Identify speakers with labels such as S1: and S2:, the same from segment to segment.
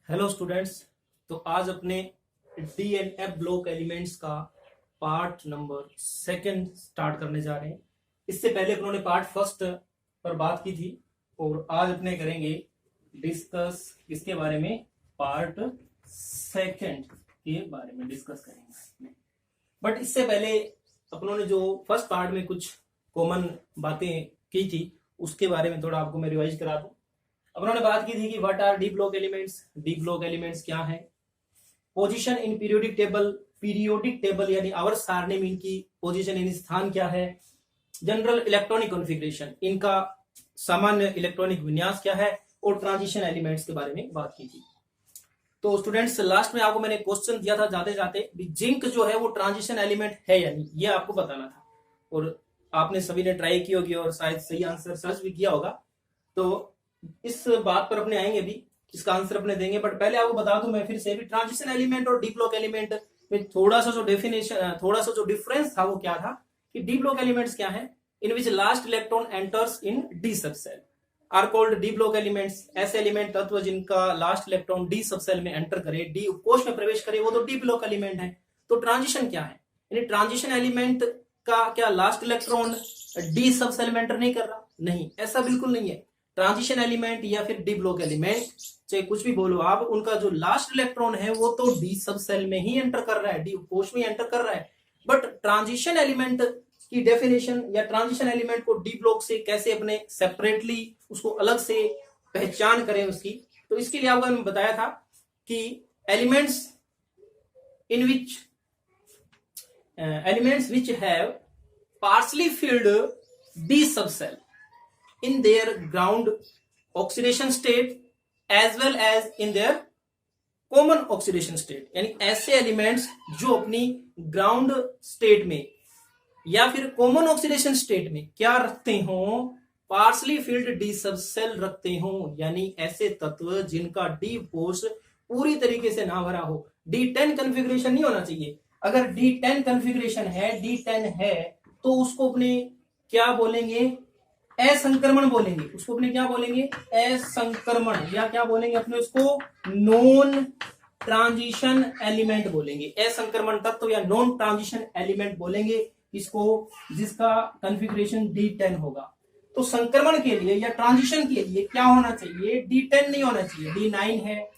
S1: Hello students. तो आज अपने D and F block elements का पार्ट नंबर सेकंड स्टार्ट करने जा रहे हैं। इससे पहले अपनों ने पार्ट फर्स्ट पर बात की थी और आज अपने करेंगे डिस्कस किसके बारे में, पार्ट सेकंड के बारे में डिस्कस करेंगे। बट इससे पहले अपनों ने जो फर्स्ट पार्ट में कुछ कॉमन बातें की थी उसके बारे में थोड़ा आपको मैं रिवाइज करा दूं। अब उन्होंने बात की थी कि what R D block elements. D block elements क्या है, पोजीशन इन पीरियोडिक टेबल यानी आवर्त सारणी में इनकी पोजीशन यानी स्थान क्या है, जनरल इलेक्ट्रॉनिक कॉन्फ़िगरेशन इनका सामान्य इलेक्ट्रॉनिक विन्यास क्या है, और ट्रांजिशन एलिमेंट्स के बारे में बात की थी। तो स्टूडेंट्स लास्ट में आपको मैंने क्वेश्चन दिया था जाते जाते, जिंक जो है वो ट्रांजिशन एलिमेंट है या नहीं, ये आपको बताना था और आपने सभी ने ट्राई की होगी और शायद सही आंसर सर्च भी किया होगा। तो इस बात पर अपने आएंगे भी, इसका आंसर अपने देंगे। बट पहले आपको बता दूं मैं फिर से भी, ट्रांजिशन एलिमेंट और डी ब्लॉक एलिमेंट में थोड़ा सा जो डिफरेंस था वो क्या था कि डी ब्लॉक एलिमेंट्स क्या है, in which last electron enters in D subshell are called D block elements. ऐसे एलिमेंट तत्व जिनका लास्ट इलेक्ट्रॉन डी सबसेल में एंटर करे, डी उपकोष में प्रवेश करे, वो तो डी ब्लॉक एलिमेंट है। तो ट्रांजिशन क्या है, यानी ट्रांजिशन एलिमेंट का क्या लास्ट इलेक्ट्रॉन डी सबसेल में एंटर नहीं कर रहा? नहीं, ऐसा बिल्कुल नहीं है। ट्रांजिशन एलिमेंट या फिर डी ब्लॉक एलिमेंट, चाहे कुछ भी बोलो आप, उनका जो लास्ट इलेक्ट्रॉन है वो तो डी सब सेल में ही एंटर कर रहा है, डी कोश में एंटर कर रहा है। बट ट्रांजिशन एलिमेंट की डेफिनेशन या ट्रांजिशन एलिमेंट को डी ब्लॉक से कैसे अपने सेपरेटली उसको अलग से पहचान करें उसकी, तो इसके लिए आपको मैंने बताया था कि elements which have partially field D सब cell in their ground oxidation state as well as in their common oxidation state, यानी ऐसे एलिमेंट्स जो अपनी ग्राउंड स्टेट में या फिर कॉमन ऑक्सीडेशन स्टेट में क्या रखते हो, पार्शली फिल्ड डी सब सेल रखते हो, यानी ऐसे तत्व जिनका डी कोश पूरी तरीके से ना भरा हो। D10 कॉन्फ़िगरेशन नहीं होना चाहिए। अगर D10 कॉन्फ़िगरेशन है, D10 है तो उसको अपने क्या बोलेंगे, असंक्रमण बोलेंगे। उसको अपने क्या बोलेंगे, असंक्रमण, या क्या बोलेंगे अपने उसको, नॉन ट्रांजिशन एलिमेंट बोलेंगे। असंक्रमण तत्व या नॉन ट्रांजिशन एलिमेंट बोलेंगे इसको, जिसका कॉन्फ़िगरेशन D10 होगा। तो संक्रमण के लिए या ट्रांजिशन के लिए क्या होना चाहिए, D10 नहीं होना चाहिए, D9 है,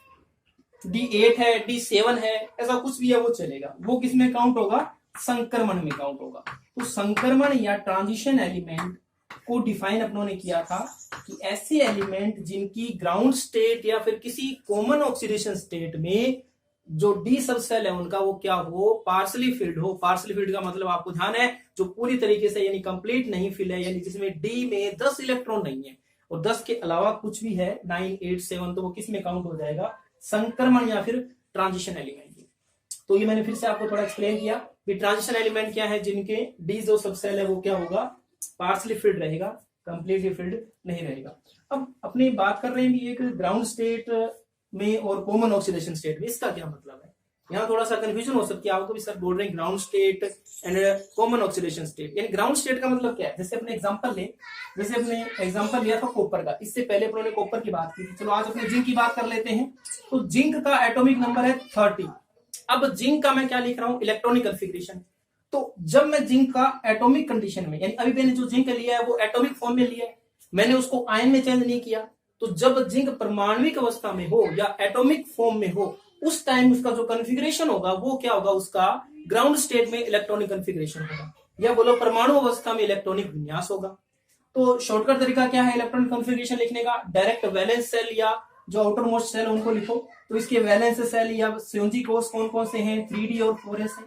S1: D8 है, D7 है, ऐसा कुछ भी है वो चलेगा। वो किस में काउंट होगा, संक्रमण में काउंट होगा। तो संक्रमण या ट्रांजिशन एलिमेंट को डिफाइन अपनों ने किया था कि ऐसे एलिमेंट जिनकी ग्राउंड स्टेट या फिर किसी कॉमन ऑक्सीडेशन स्टेट में जो डी सब सेल है उनका वो क्या हो, पार्शली फिल्ड हो। पार्शली फिल्ड का मतलब आपको ध्यान है जो पूरी तरीके से यानी कंप्लीट नहीं फिल है, यानी जिसमें डी में 10 इलेक्ट्रॉन नहीं है और 10 के अलावा कुछ भी है 9, 8, 7, तो वो किस में काउंट हो जाएगा, संक्रमण या फिर ट्रांजिशन एलिमेंट। तो ये मैंने फिर से आपको थोड़ा एक्सप्लेन किया कि ट्रांजिशन एलिमेंट क्या है, जिनके डी जो सब सेल है वो क्या होगा, पार्शली फिल्ड रहेगा, कंप्लीटली फिल्ड नहीं रहेगा। अब अपनी बात कर रहे हैं भी एक ग्राउंड स्टेट में और कॉमन ऑक्सीडेशन स्टेट में, इसका क्या मतलब है। यहाँ थोड़ा सा कंफ्यूजन हो सकती है आपको भी, सर बोल रहे हैं ground state and common oxidation state, यानी ग्राउंड स्टेट का मतलब क्या है। जैसे अपने एग्जांपल लिया था कॉपर का, इससे पहले अपने कॉपर की बात की थी। चलो आज अपने जिंक की बात कर लेते हैं। तो जिंक का एटॉमिक नंबर है 30। अब जिंक का मैं क्या लिख रहा हूँ, इलेक्ट्रॉनिक कॉन्फ़िगरेशन। तो जब मैं जिंक का एटॉमिक कंडीशन में, यानी अभी मैंने जो जिंक लिया है वो एटॉमिक फॉर्म में लिया है, मैंने उसको आयन में चेंज नहीं किया। तो जब जिंक परमाणविक अवस्था में हो या एटॉमिक फॉर्म में हो, उस टाइम उसका जो कॉन्फ़िगरेशन होगा वो क्या होगा, उसका ग्राउंड स्टेट में इलेक्ट्रॉनिक कॉन्फ़िगरेशन होगा, या बोलो परमाणु अवस्था में इलेक्ट्रॉनिक विन्यास होगा। तो शॉर्टकट तरीका क्या है इलेक्ट्रॉनिक कॉन्फ़िगरेशन लिखने का, डायरेक्ट वैलेंस सेल या जो आउटर मोस्ट सेल उनको लिखो। तो इसके वैलेंस सेल या संयोजी कोष कौन कौन से हैं, 3D और 4s है।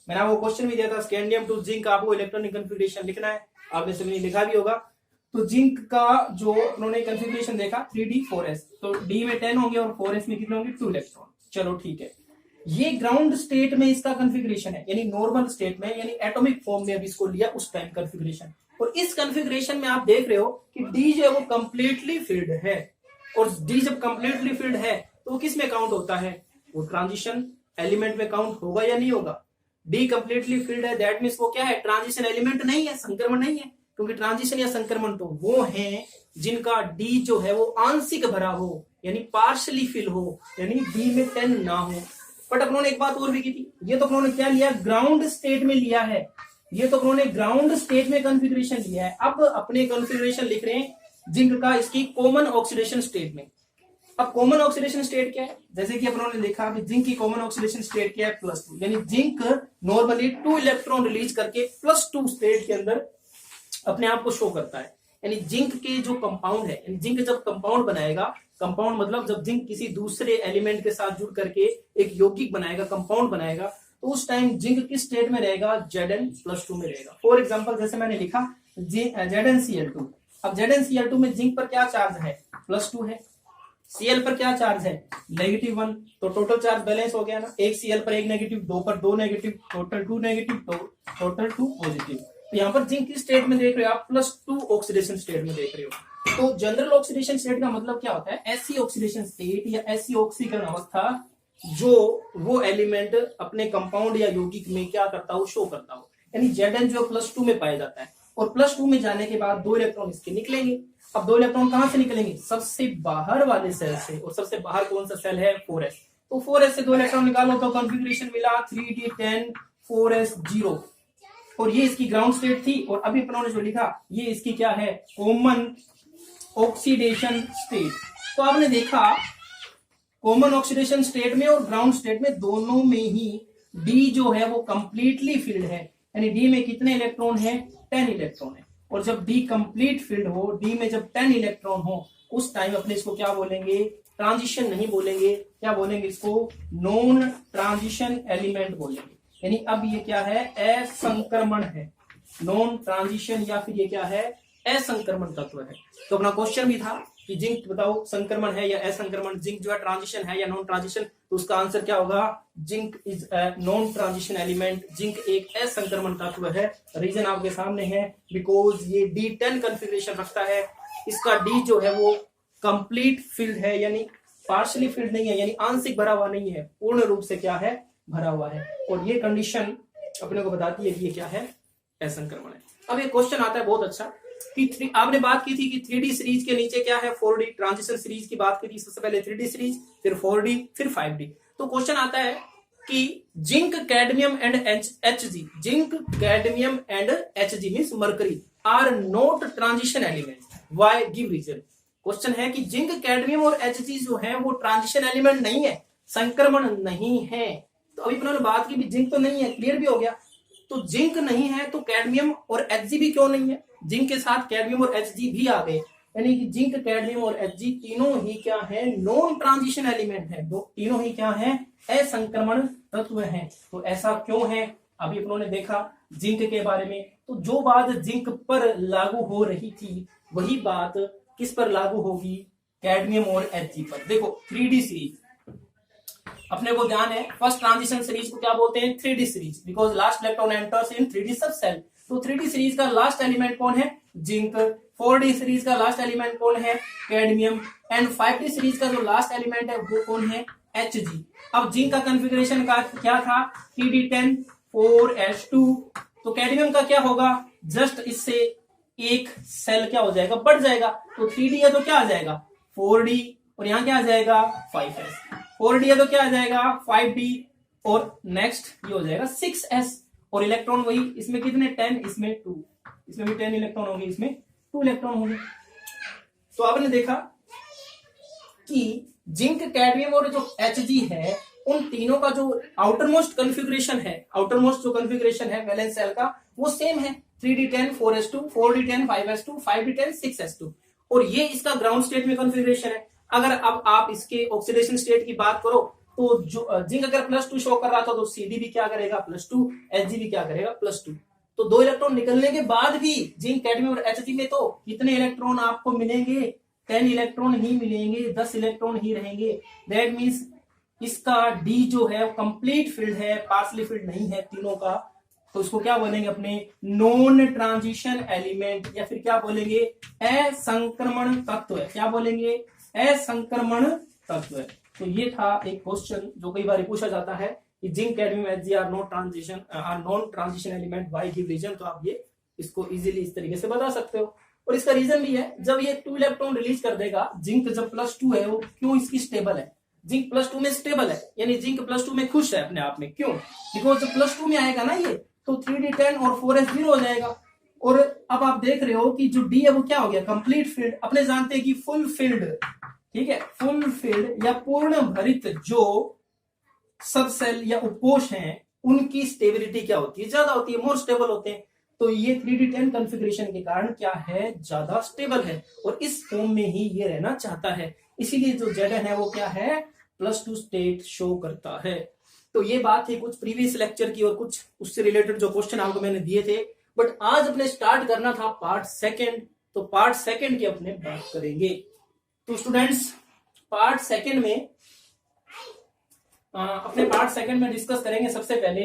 S1: मैंने आपको क्वेश्चन भी दिया था, स्कैंडियम टू जिंक आपको इलेक्ट्रॉनिक कॉन्फ़िगरेशन लिखना है, आपने सभी लिखा भी होगा। तो जिंक का जो उन्होंने कॉन्फ़िगरेशन देखा 3D 4s, तो D में 10 होंगे और 4s में कितने होंगे, 2 इलेक्ट्रॉन। चलो ठीक है, ये ग्राउंड स्टेट में इसका कॉन्फ़िगरेशन है, यानी नॉर्मल स्टेट में, यानी एटॉमिक फॉर्म में अभी इसको लिया उस टाइम कॉन्फ़िगरेशन। और इस कॉन्फ़िगरेशन में आप देख रहे हो कि D जो है वो कंप्लीटली फिल्ड है, और D जब कंप्लीटली फिल्ड है तो वो किस में काउंट होता है, वो ट्रांजिशन एलिमेंट में काउंट होगा या नहीं होगा। डी कंप्लीटली फिल्ड है, दैट मींस वो क्या है, ट्रांजिशन एलिमेंट नहीं है, संक्रमण नहीं है। क्योंकि ट्रांजिशन या संक्रमण तो वो हैं जिनका डी जो है वो आंशिक भरा हो, यानी पार्शली फिल हो, यानी डी में 10 ना हो। बट अपनों ने एक बात और भी की थी, ये तो अपनों ने क्या लिया, ग्राउंड स्टेट में लिया है, ये तो अपनों ने ग्राउंड स्टेट में कॉन्फ़िगरेशन लिया है। अब अपने कॉन्फ़िगरेशन लिख रहे हैं जिंक का इसकी कॉमन ऑक्सीडेशन स्टेट में। अब कॉमन ऑक्सीडेशन स्टेट क्या है, जैसे कि अपनों ने देखा कि जिंक की कॉमन ऑक्सीडेशन स्टेट क्या है, +2, यानी जिंक नॉर्मली 2 इलेक्ट्रॉन रिलीज करके +2 स्टेट के अंदर अपने आप को शो करता है। यानी जिंक के जो कंपाउंड है, यानी जिंक जब कंपाउंड बनाएगा, कंपाउंड मतलब जब जिंक किसी दूसरे एलिमेंट के साथ जुड़ करके एक यौगिक बनाएगा, कंपाउंड बनाएगा, तो उस टाइम जिंक किस स्टेट में रहेगा, Zn+2 में रहेगा। फॉर एग्जांपल जैसे मैंने लिखा ZnCl2। अब ZnCl2 में जिंक पर क्या चार्ज है, +2 है, Cl पर क्या चार्ज है, -1, तो टोटल चार्ज बैलेंस हो गया ना, एक Cl पर 1 नेगेटिव, 2 पर 2 नेगेटिव, टोटल 2 नेगेटिव, तो टोटल 2 पॉजिटिव। तो यहाँ पर जिंक किस स्टेट में देख रहे हो आप, +2 ऑक्सीडेशन स्टेट में देख रहे हो। तो जनरल ऑक्सीडेशन स्टेट का मतलब क्या होता है, ऐसी ऑक्सीडेशन स्टेट या ऐसी ऑक्सीकरण अवस्था जो वो एलिमेंट अपने कंपाउंड या यौगिक में क्या करता हो, शो करता हो। यानी Zn जो +2 में पाया जाता है, और +2 में जाने के बाद 2 इलेक्ट्रॉन इसके निकलेंगे। अब 2 इलेक्ट्रॉन कहां से निकलेंगे, सबसे बाहर वाले सेल से, और सबसे बाहर कौन सा सेल है, 4s। तो 4s से 2 इलेक्ट्रॉन निकालो तो कॉन्फ़िगरेशन मिला 3d10 4s 0, और ये इसकी ग्राउंड स्टेट थी। और अभी अपनों ने जो लिखा ये इसकी क्या है, कॉमन ऑक्सीडेशन स्टेट। तो आपने देखा कॉमन ऑक्सीडेशन स्टेट में और ग्राउंड स्टेट में दोनों में ही डी जो है वो कंप्लीटली फिल्ड है, यानी डी में कितने इलेक्ट्रॉन है, 10 इलेक्ट्रॉन है। और जब डी कंप्लीट फिल्ड हो, डी में जब 10 इलेक्ट्रॉन हो, उस टाइम अपने इसको क्या बोलेंगे, ट्रांजिशन नहीं बोलेंगे, क्या बोलेंगे इसको, नॉन ट्रांजिशन एलिमेंट बोलेंगे। यानी अब ये क्या है, असंक्रमण है, नॉन ट्रांजिशन, या फिर ये क्या है, असंक्रमण तत्व है। तो अपना क्वेश्चन भी था कि जिंक बताओ संक्रमण है या असंक्रमण, जिंक जो है ट्रांजिशन है या नॉन ट्रांजिशन, तो उसका आंसर क्या होगा, zinc is a non transition element, zinc एक असंक्रमण तत्व है। रीजन आपके सामने है, बिकॉज ये D10 कॉन्फ़िगरेशन रखता है, इसका डी जो है वो कंप्लीट फिल्ड है, यानी पार्शियली फिल्ड नहीं है, यानी आंशिक भरा हुआ नहीं है, पूर्ण रूप से क्या है, भरा हुआ है। और ये कंडीशन अपने को बताती है कि ये क्या है, असंक्रमण है। अब एक क्वेश्चन आता है बहुत अच्छा कि आपने बात की थी कि 3D सीरीज के नीचे क्या है, 4D ट्रांजिशन सीरीज की बात की थी, सबसे पहले 3D सीरीज, फिर 4D, फिर 5D। तो क्वेश्चन आता है कि zinc cadmium and Hg, zinc cadmium and Hg means mercury are not transition element, why, give reason. Question है कि जिंक कैडमियम और Hg जो है वो ट्रांजिशन एलिमेंट नहीं है, संक्रमण नहीं है। तो अभी अपने बात की भी जिंक तो नहीं है, क्लियर भी हो गया। तो जिंक नहीं है तो कैडमियम और Hg भी क्यों नहीं है, जिंक के साथ कैडमियम और Hg भी आ गए, यानी कि जिंक, कैडमियम और Hg तीनों ही क्या है, नॉन ट्रांजिशन एलिमेंट है, दो तीनों ही क्या है, असंक्रमण तत्व हैं। तो ऐसा क्यों है, अभी अपनों ने देखा जिंक के बारे में। तो जो बात जिंक पर लागू हो रही थी वही बात किस पर लागू होगी, कैडमियम और Hg पर। देखो 3D सीरीज अपने को ध्यान है, फर्स्ट ट्रांजिशन सीरीज को क्या बोलते हैं, 3D series, because last electron enters in 3D सब सेल। तो 3D सीरीज का लास्ट एलिमेंट कौन है, जिंक। 4D सीरीज का लास्ट एलिमेंट कौन है, कैडमियम। एंड 5D सीरीज का जो लास्ट एलिमेंट है वो कौन है, Hg। अब जिंक का कॉन्फ़िगरेशन का क्या था, 3d10 4s2। तो कैडमियम का क्या होगा, जस्ट इससे एक सेल क्या हो जाएगा, बढ़ जाएगा। तो 3D है तो क्या आ जाएगा, 4D, और यहाँ क्या आ जाएगा, 5s। 4D है तो क्या आ जाएगा, 5D, और नेक्स्ट ये हो जाएगा 6s। और इलेक्ट्रॉन वही, इसमें कितने 10, इसमें 2, इसमें भी 10 इलेक्ट्रॉन होंगे, इसमें 2 इलेक्ट्रॉन होंगे। तो आपने देखा कि जिंक, कैडमियम और जो Hg है, उन तीनों का जो आउटर मोस्ट कॉन्फ़िगरेशन है, आउटर मोस्ट जो कॉन्फ़िगरेशन है वैलेंस सेल का, वो सेम है, 3d10 4s2, 4d10 5s2, 5d10 6s2। और ये इसका ग्राउंड स्टेट में कॉन्फ़िगरेशन है। अगर अब आप इसके ऑक्सीडेशन स्टेट की बात करो तो जो जिंक अगर +2 शो कर रहा था तो Cd भी क्या करेगा, +2, Hg भी क्या करेगा, +2। तो 2 इलेक्ट्रॉन निकलने के बाद भी जिंक, कैडमियम और Hg में तो कितने इलेक्ट्रॉन आपको मिलेंगे, 10 इलेक्ट्रॉन ही मिलेंगे, 10 इलेक्ट्रॉन ही रहेंगे। दैट मीन्स इसका डी जो है कंप्लीट फील्ड है, पार्शली फील्ड नहीं है तीनों का। तो उसको क्या बोलेंगे अपने, नॉन ट्रांजिशन एलिमेंट, या फिर क्या बोलेंगे, असंक्रमण तत्व है। क्या बोलेंगे, असंक्रमण तत्व है। तो ये था एक क्वेश्चन जो कई बार पूछा जाता है कि zinc, cadmium, Hg are non transition element, why, give reason. तो आप ये इसको इजीली इस तरीके से बता सकते हो। और इसका रीजन भी है, जब ये 2 इलेक्ट्रॉन रिलीज कर देगा, जिंक जब +2 है वो क्यों इसकी स्टेबल है, जिंक +2 में स्टेबल है, यानी जिंक +2 में खुश है अपने आप में। क्यों? बिकॉज जब +2 में आएगा ना ये, तो 3d10 और 4s 0 हो जाएगा। और अब आप देख रहे हो कि जो डी है वो क्या हो गया, कंप्लीट फील्ड। अपने जानते हैं कि फुल फील्ड, ठीक है, फुल फील्ड या पूर्ण भरित जो सब सेल या उपकोष हैं उनकी स्टेबिलिटी क्या होती है, ज्यादा होती है, मोर स्टेबल होते हैं। तो ये 3d10 कॉन्फ़िगरेशन के कारण क्या है, ज्यादा स्टेबल है और इस फॉर्म में ही ये रहना चाहता है। इसीलिए जो Zn है वो क्या है, +2 स्टेट शो करता है। तो ये बात है कुछ प्रीवियस लेक्चर की और कुछ उससे रिलेटेड जो क्वेश्चन आपको मैंने दिए थे। बट आज अपने स्टार्ट करना था पार्ट सेकंड, तो पार्ट सेकंड की अपने बात करेंगे। तो स्टूडेंट्स पार्ट सेकंड में अपने पार्ट सेकंड में डिस्कस करेंगे सबसे पहले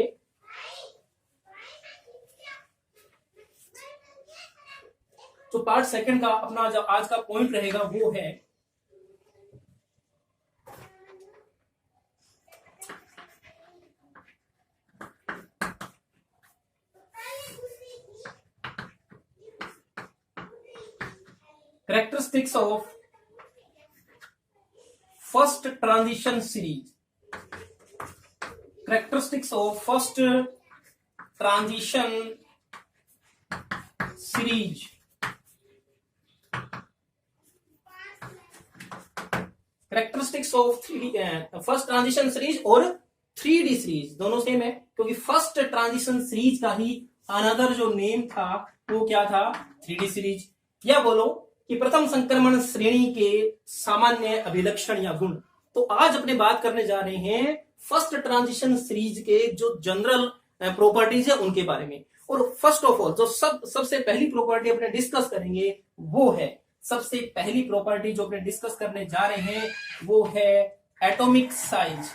S1: तो पार्ट सेकंड का अपना जो आज का पॉइंट रहेगा वो है characteristics of first transition series. Characteristics of first transition series. Characteristics of 3D first transition series और 3D सीरीज दोनों सेम है, क्योंकि फर्स्ट ट्रांजिशन सीरीज का ही अनदर जो नेम था वो क्या था, 3D सीरीज। या बोलो कि प्रथम संक्रमण श्रेणी के सामान्य अभिलक्षण या गुण। तो आज अपने बात करने जा रहे हैं फर्स्ट ट्रांजिशन सीरीज के जो जनरल प्रॉपर्टीज है उनके बारे में। और फर्स्ट ऑफ ऑल जो सबसे पहली प्रॉपर्टी अपने डिस्कस करेंगे वो है, सबसे पहली प्रॉपर्टी जो अपने डिस्कस करने जा रहे हैं वो है atomic size.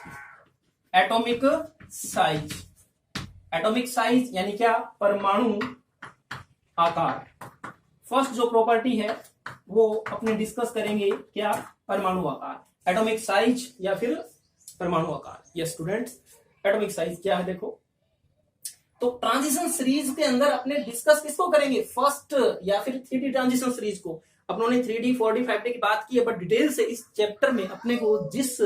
S1: Atomic size, atomic size यानी क्या, परमाणु आकार। फर्स्ट जो प्रॉपर्टी है वो अपने डिस्कस करेंगे क्या, परमाणु आकार, एटॉमिक साइज या फिर परमाणु आकार। यस स्टूडेंट्स, एटॉमिक साइज क्या है देखो। तो ट्रांजिशन सीरीज के अंदर अपने डिस्कस किसको करेंगे, फर्स्ट या फिर 3D ट्रांजिशन सीरीज को। अपनों ने 3D 4D 5D की बात की है, बट डिटेल से इस चैप्टर में अपने को जिस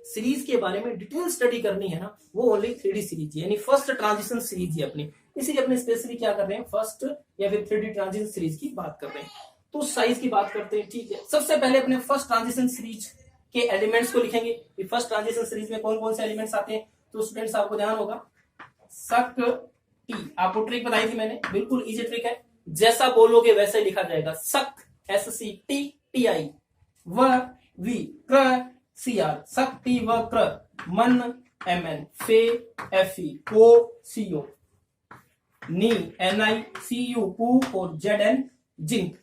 S1: सीरीज के बारे में डिटेल स्टडी करनी है ना वो ओनली 3D सीरीज यानी फर्स्ट ट्रांजिशन सीरीज है अपनी। इसीलिए अपने स्पेशली क्या कर रहे हैं, फर्स्ट या फिर 3D ट्रांजिशन सीरीज की बात कर रहे हैं। तो साइज की बात करते हैं, ठीक है। सबसे पहले अपने फर्स्ट ट्रांजिशन सीरीज के एलिमेंट्स को लिखेंगे कि फर्स्ट ट्रांजिशन सीरीज में कौन कौन से एलिमेंट्स आते हैं। तो स्टूडेंट्स आपको ध्यान होगा शक्ति, आपको ट्रिक बताई थी मैंने, बिल्कुल इजी ट्रिक है, जैसा बोलोगे वैसे ही लिखा जाएगा। शक्ति SCTTI, व वी क्र CR, शक्ति व क्र, मन MN, फे FE, को CO, नी NI, CU कु और ZN जिंक।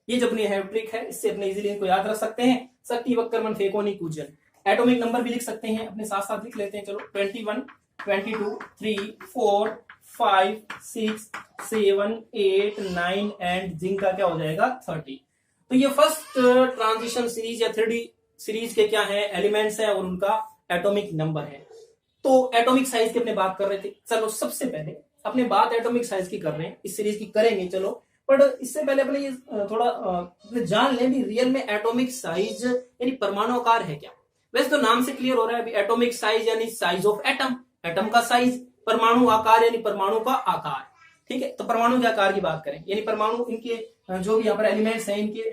S1: ये जो अपनी है ट्रिक है, इससे अपने इजीली इनको याद रख सकते हैं। शक्ति वक्रमण फेकोनी कूजन। एटॉमिक नंबर भी लिख सकते हैं, अपने साथ साथ लिख लेते हैं। चलो 21 22 3 4 5 6 7 8 9 एंड जिंक का क्या हो जाएगा 30। तो ये फर्स्ट ट्रांजिशन सीरीज या 3D सीरीज के क्या है, एलिमेंट्स है और उनका एटॉमिक नंबर है। तो एटॉमिक साइज की अपने बात कर रहे थे। चलो सबसे पहले अपने बात एटॉमिक साइज की कर रहे हैं, इस सीरीज की करेंगे चलो, पर इससे पहले अपने ये थोड़ा जान लें भी रियल में एटॉमिक साइज यानी परमाणु आकार है क्या। वैसे तो नाम से क्लियर हो रहा है अभी, एटॉमिक साइज यानी साइज ऑफ एटम, एटम का साइज, परमाणु आकार यानी परमाणु का आकार, ठीक है। तो परमाणु के आकार की बात करें यानी परमाणु इनके जो भी यहाँ पर एलिमेंट्स हैं इनके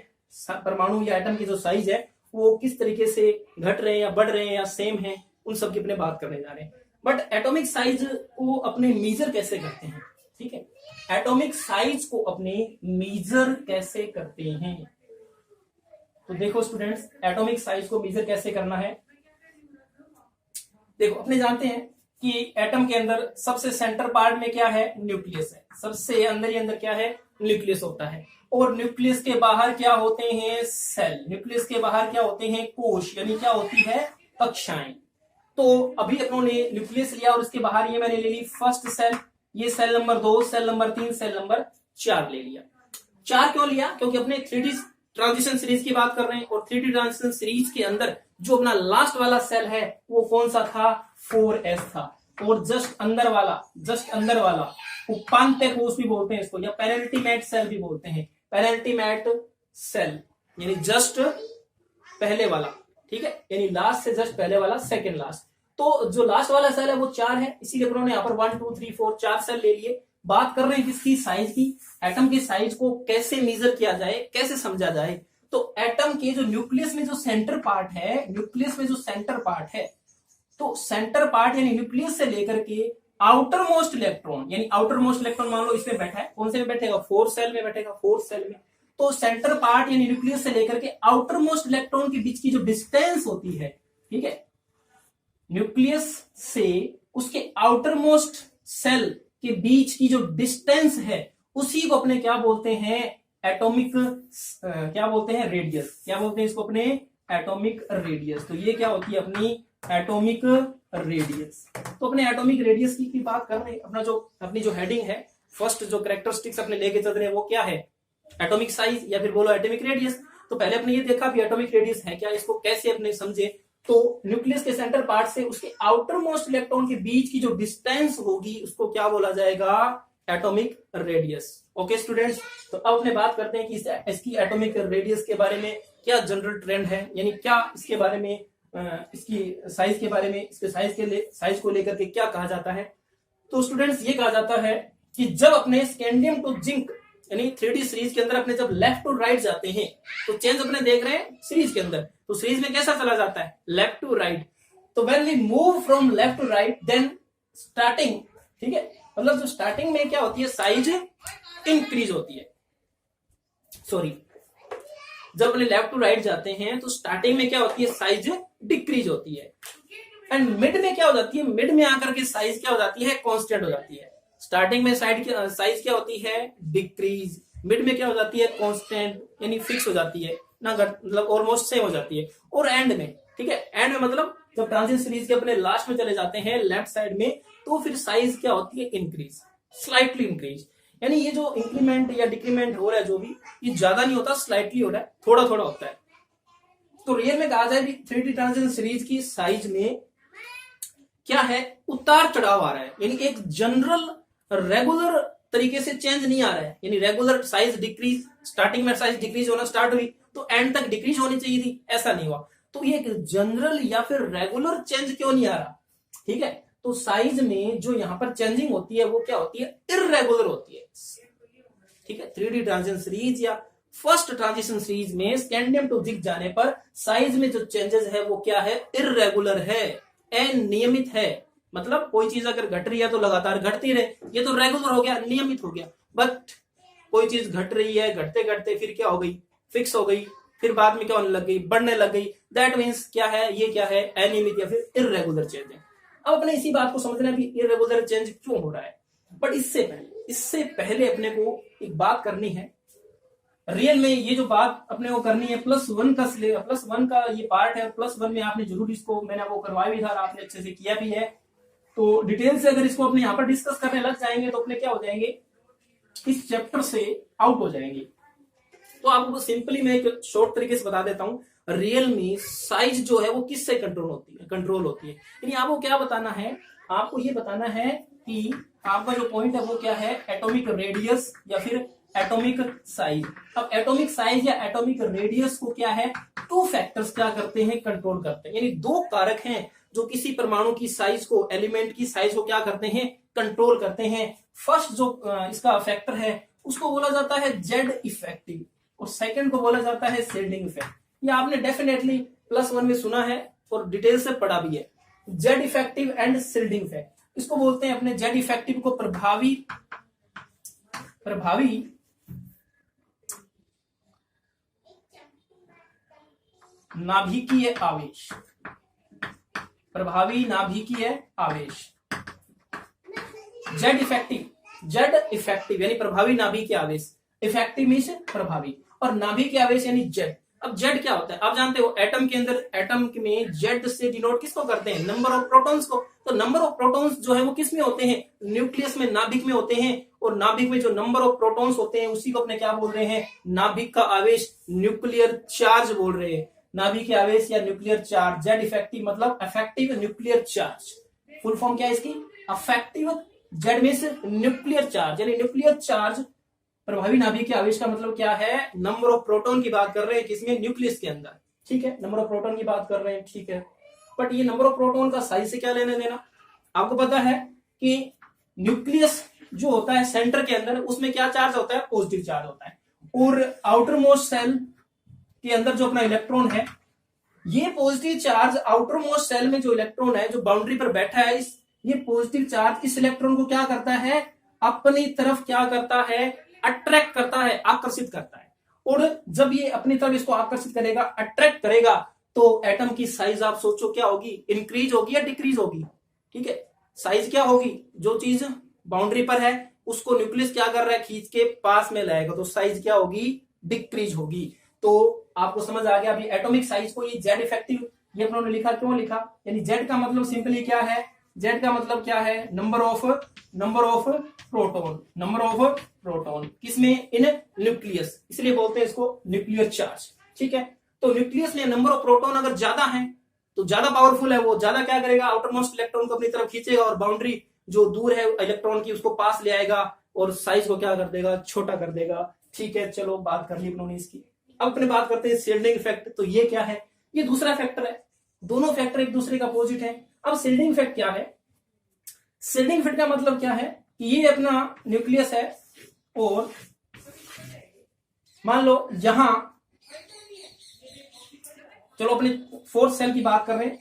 S1: परमाणु या एटम की जो साइज है वो किस तरीके से घट रहे हैं या बढ़ रहे हैं या सेम है, उन सब की अपने बात करने जा रहे हैं। बट एटॉमिक साइज को अपने मेजर कैसे करते हैं, ठीक है, एटॉमिक साइज को अपने मेजर कैसे करते हैं। तो देखो स्टूडेंट्स, एटॉमिक साइज को मेजर कैसे करना है। देखो अपने जानते हैं कि एटम के अंदर सबसे सेंटर पार्ट में क्या है, न्यूक्लियस है। सबसे अंदर ही अंदर क्या है, न्यूक्लियस होता है। और न्यूक्लियस के बाहर क्या होते हैं, सेल। न्यूक्लियस के बाहर क्या होते हैं, कोश, यानी क्या होती है, कक्षाएं। तो अभी अपनों ने न्यूक्लियस लिया और उसके बाहर ये मैंने ले ली फर्स्ट सेल, ये shell number 2, shell number 3, shell number 4 ले लिया। 4 क्यों लिया, क्योंकि अपने 3D ट्रांजिशन सीरीज की बात कर रहे हैं और 3D ट्रांजिशन सीरीज के अंदर जो अपना लास्ट वाला सेल है वो कौन सा था, 4s था। और जस्ट अंदर वाला उपांत्य कोश भी बोलते हैं इसको, या पेरेंटिमेट सेल भी बोलते हैं, पेरेंटिमेट सेल यानी जस्ट पहले वाला, ठीक है, यानी लास्ट से जस्ट पहले वाला, सेकेंड लास्ट। तो जो लास्ट वाला सेल है वो 4 है, इसीलिए उन्होंने यहाँ पर 1 2 3 4 4 सेल ले लिए। बात कर रहे हैं किसकी, साइज की। एटम की साइज को कैसे मेजर किया जाए, कैसे समझा जाए, तो एटम के जो न्यूक्लियस में जो सेंटर पार्ट है, न्यूक्लियस में जो सेंटर पार्ट है, तो सेंटर पार्ट यानी न्यूक्लियस से लेकर के आउटर मोस्ट इलेक्ट्रॉन, यानी आउटर मोस्ट इलेक्ट्रॉन मान लो इसमें बैठा है, कौन से में बैठेगा, 4 सेल में बैठेगा, 4 सेल में। तो सेंटर पार्ट यानी न्यूक्लियस से लेकर के आउटर मोस्ट इलेक्ट्रॉन के बीच की जो डिस्टेंस होती है, ठीक है, न्यूक्लियस से उसके आउटर मोस्ट सेल के बीच की जो डिस्टेंस है, उसी को अपने क्या बोलते हैं, एटॉमिक क्या बोलते हैं, रेडियस। क्या बोलते हैं इसको अपने, एटॉमिक रेडियस। तो ये क्या होती है अपनी एटॉमिक रेडियस। तो अपने एटॉमिक रेडियस की बात कर रहे हैं। अपनी जो हेडिंग है, फर्स्ट जो कैरेक्टरिस्टिक्स अपने लेके चल रहे हैं वो क्या है, एटॉमिक साइज या फिर बोलो एटॉमिक रेडियस। तो पहले अपने ये देखा भी एटॉमिक रेडियस है क्या, इसको कैसे अपने समझे। तो न्यूक्लियस के सेंटर पार्ट से उसके आउटर मोस्ट इलेक्ट्रॉन के बीच की जो डिस्टेंस होगी उसको क्या बोला जाएगा, एटॉमिक रेडियस। ओके स्टूडेंट्स, तो अब अपने बात करते हैं कि इसकी एटॉमिक रेडियस के बारे में क्या जनरल ट्रेंड है, यानी क्या इसके बारे में, इसकी साइज के बारे में, इसके साइज को लेकर के क्या कहा जाता है। तो स्टूडेंट्स ये कहा जाता है कि जब अपने स्कैंडियम टू जिंक यानी 3D सीरीज के अंदर अपने जब लेफ्ट टू राइट जाते हैं, तो चेंज अपने देख रहे हैं सीरीज के अंदर, तो सीरीज में कैसा चला जाता है, लेफ्ट टू राइट। तो when we move from left to right then starting, ठीक है, मतलब जो स्टार्टिंग में क्या होती है, साइज इंक्रीज होती है। सॉरी, जब अपने लेफ्ट टू राइट जाते हैं तो स्टार्टिंग में क्या होती है, साइज डिक्रीज होती है। एंड मिड में क्या हो जाती है, मिड में आकर के साइज क्या हो जाती है, कांस्टेंट हो जाती है। स्टार्टिंग में साइज क्या होती है, डिक्रीज, मिड में क्या हो जाती है, कांस्टेंट यानी फिक्स हो जाती है ना, मतलब ऑलमोस्ट सेम हो जाती है। और एंड में, ठीक है, एंड में मतलब जब ट्रांजिशन सीरीज के अपने लास्ट में चले जाते हैं लेफ्ट साइड में, तो फिर साइज क्या होती है, इंक्रीज, स्लाइटली इंक्रीज। यानी ये जो इंक्रीमेंट या डिक्रीमेंट हो रहा है जो भी, ये ज्यादा नहीं होता, स्लाइटली हो रहा है, थोड़ा थोड़ा होता है। तो रियल में कहा जाए कि 3D ट्रांजिशन सीरीज की साइज में क्या है, उतार चढ़ाव आ रहा है, यानी एक जनरल रेगुलर तरीके से चेंज नहीं आ रहा है, यानी रेगुलर साइज डिक्रीज, स्टार्टिंग में साइज डिक्रीज होना स्टार्ट हुई तो एंड तक डिक्रीज होनी चाहिए थी, ऐसा नहीं हुआ। तो ये एक जनरल या फिर रेगुलर चेंज क्यों नहीं आ रहा, ठीक है। तो साइज में जो यहां पर चेंजिंग होती है वो क्या होती है, इररेगुलर होती है, ठीक है। 3D ट्रांजिशन सीरीज या फर्स्ट ट्रांजिशन सीरीज में स्कैंडियम टू जिंक जाने पर साइज में जो चेंजेस है वो क्या है, इररेगुलर है, अनियमित है। मतलब कोई चीज अगर घट रही है तो लगातार घटती रहे, ये तो रेगुलर हो गया, नियमित हो गया। बट कोई चीज घट रही है, घटते घटते फिर क्या हो गई, फिक्स हो गई, फिर बाद में क्या होने लग गई, बढ़ने लग गई, दैट मीन्स क्या है, ये क्या है, अनियमित या फिर इररेगुलर चेंज है। अब अपने इसी बात को समझना भी इररेगुलर चेंज क्यों हो रहा है। बट इससे पहले अपने को एक बात करनी है। रियल में ये जो बात अपने को करनी है, +1 का ये पार्ट है, +1 में आपने जरूर इसको, मैंने आपको करवाया भी था, आपने अच्छे से किया भी है। तो डिटेल से अगर इसको अपने यहाँ पर डिस्कस करने लग जाएंगे तो अपने क्या हो जाएंगे, इस चैप्टर से आउट हो जाएंगे। तो आपको सिंपली मैं एक शॉर्ट तरीके से बता देता हूँ। रियल में साइज जो है वो किससे कंट्रोल होती है, यानी आपको क्या बताना है, आपको ये बताना है कि आपका जो पॉइंट है वो क्या है, एटॉमिक रेडियस या फिर एटॉमिक साइज। अब एटॉमिक साइज या एटॉमिक रेडियस को क्या है, 2 फैक्टर्स क्या करते हैं, कंट्रोल करते हैं। यानी 2 कारक हैं जो किसी परमाणु की साइज को, एलिमेंट की साइज को क्या करते हैं, कंट्रोल करते हैं। फर्स्ट जो इसका फैक्टर है उसको बोला जाता है जेड इफेक्टिव, और सेकंड को बोला जाता है शिल्डिंग इफेक्ट। ये आपने डेफिनेटली +1 में सुना है और डिटेल से पढ़ा भी है, Z effective and shielding effect. इसको बोलते हैं अपने जेड इफेक्टिव को प्रभावी नाभिकीय आवेश, प्रभावी नाभिकीय आवेश, जेड इफेक्टिव यानी प्रभावी नाभिकीय आवेश, इफेक्टिव मींस प्रभावी, और नाभिकीय आवेश यानी जेड। अब जेड क्या होता है, आप जानते हो एटम के अंदर, एटम में जेड से डिनोट किसको करते हैं, नंबर ऑफ प्रोटॉन्स को। तो नंबर ऑफ प्रोटॉन्स जो है वो किस में होते हैं, न्यूक्लियस में, नाभिक में होते हैं। और नाभिक में जो नंबर ऑफ प्रोटॉन्स होते हैं उसी को अपने क्या बोल रहे हैं, नाभिक का आवेश, न्यूक्लियर चार्ज बोल रहे हैं। नाभिकीय आवेश या न्यूक्लियर चार्ज, जेड इफेक्टिव मतलब affective nuclear charge. Full form क्या है इसकी, affective Z means nuclear charge, यानी न्यूक्लियर चार्ज प्रभावी नाभिक के आवेश का मतलब क्या है, नंबर ऑफ प्रोटॉन की बात कर रहे हैं किसमें, न्यूक्लियस के अंदर, ठीक है, नंबर ऑफ प्रोटॉन की बात कर रहे हैं, ठीक है। बट ये नंबर ऑफ प्रोटॉन का साइज से क्या लेना देना, आपको पता है कि न्यूक्लियस जो होता है सेंटर के अंदर उसमें क्या चार्ज होता है, पॉजिटिव चार्ज होता है, और आउटर मोस्ट सेल के अंदर जो अपना इलेक्ट्रॉन है, ये positive charge outer most shell में जो इलेक्ट्रॉन है जो बाउंड्री पर बैठा है, ये पॉजिटिव चार्ज इस इलेक्ट्रॉन को क्या करता है, अपनी तरफ क्या करता है, अट्रैक्ट करता है, आकर्षित करता है। और जब ये अपनी तरफ इसको आकर्षित करेगा, अट्रैक्ट करेगा, तो एटम की साइज आप सोचो क्या होगी, इंक्रीज होगी या डिक्रीज होगी, ठीक है। साइज क्या होगी, जो चीज बाउंड्री पर है उसको न्यूक्लियस क्या कर रहा है, खींच के पास में लाएगा, तो साइज क्या होगी, डिक्रीज होगी। तो आपको समझ आ गया अभी एटॉमिक साइज को, ये जेड इफेक्टिव ये अपनों लिखा, क्यों लिखा, यानी जेड का मतलब सिंपली क्या है, जेड का मतलब क्या है, number of proton, number of proton किसमें, इन न्यूक्लियस, इसलिए बोलते हैं इसको न्यूक्लियर चार्ज, ठीक है। तो न्यूक्लियस में नंबर ऑफ प्रोटॉन अगर ज्यादा है तो ज्यादा पावरफुल है, वो ज्यादा क्या करेगा, आउटर मोस्ट इलेक्ट्रॉन को अपनी तरफ खींचेगा और बाउंड्री जो दूर है इलेक्ट्रॉन की उसको पास ले आएगा और साइज को क्या कर देगा, छोटा कर देगा, ठीक है। चलो बात कर ली अपनों ने इसकी। अब अपने बात करते हैं शिल्डिंग इफेक्ट। तो ये क्या है, ये दूसरा फैक्टर है, दोनों फैक्टर एक दूसरे का अपोजिट है। अब शिल्डिंग इफेक्ट क्या है, शिल्डिंग इफेक्ट का मतलब क्या है कि ये अपना न्यूक्लियस है और मान लो यहां, चलो अपने फोर्थ सेल की बात कर रहे हैं,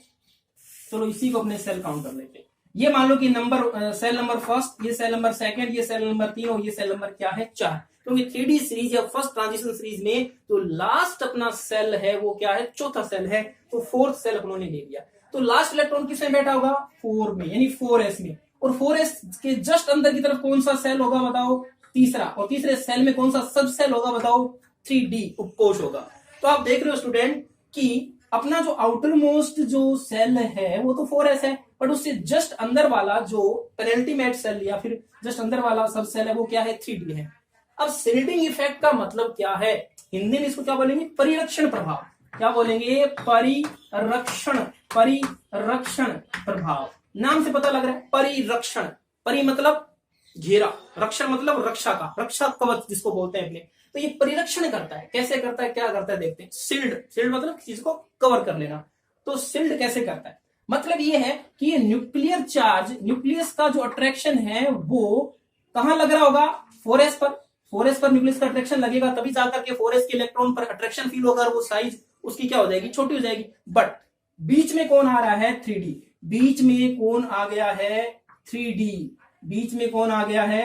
S1: चलो इसी को अपने सेल काउंट कर लेते हैं। ये मान लो कि नंबर सेल नंबर फर्स्ट, ये सेल नंबर सेकंड, ये सेल नंबर 3 और ये सेल नंबर क्या है 4। क्योंकि 3D सीरीज या फर्स्ट ट्रांजिशन सीरीज में तो लास्ट अपना सेल है वो क्या है, चौथा सेल है, तो फोर्थ सेल अपनों ने ले लिया। तो लास्ट इलेक्ट्रॉन किसमें बैठा होगा, 4 में, यानी 4s में, और 4s के जस्ट अंदर की तरफ कौन सा सेल होगा बताओ, तीसरा, और तीसरे सेल में कौन सा सब सेल होगा बताओ, 3D उपकोष होगा। तो आप देख रहे हो स्टूडेंट कि अपना जो आउटर मोस्ट जो सेल है वो तो 4s है, बट उससे जस्ट अंदर वाला जो पेनल्टीमेट सेल या फिर जस्ट अंदर वाला सब सेल है वो क्या है, 3D है। अब शिल्डिंग इफेक्ट का मतलब क्या है, हिंदी में इसको क्या बोलेंगे, परिरक्षण प्रभाव, क्या बोलेंगे, परिरक्षण, परिरक्षण प्रभाव, नाम से पता लग रहा है, परिरक्षण, परि मतलब घेरा, रक्षण मतलब रक्षा का, रक्षा कवच जिसको बोलते हैं अपने, तो ये परिरक्षण करता है। कैसे करता है, क्या करता है, देखते हैं। शिल्ड, शिल्ड मतलब चीज को कवर कर लेना, तो शिल्ड कैसे करता है, मतलब ये है कि ये न्यूक्लियर चार्ज, न्यूक्लियस का जो अट्रैक्शन है वो कहां लग रहा होगा, 4s पर, 4s पर न्यूक्लियस का अट्रैक्शन लगेगा, तभी जाकर के 4s के इलेक्ट्रॉन पर अट्रैक्शन फील होगा और वो साइज उसकी क्या हो जाएगी, छोटी हो जाएगी। बट बीच में कौन आ रहा है, 3D, बीच में कौन आ गया है, 3D, बीच में कौन आ गया है,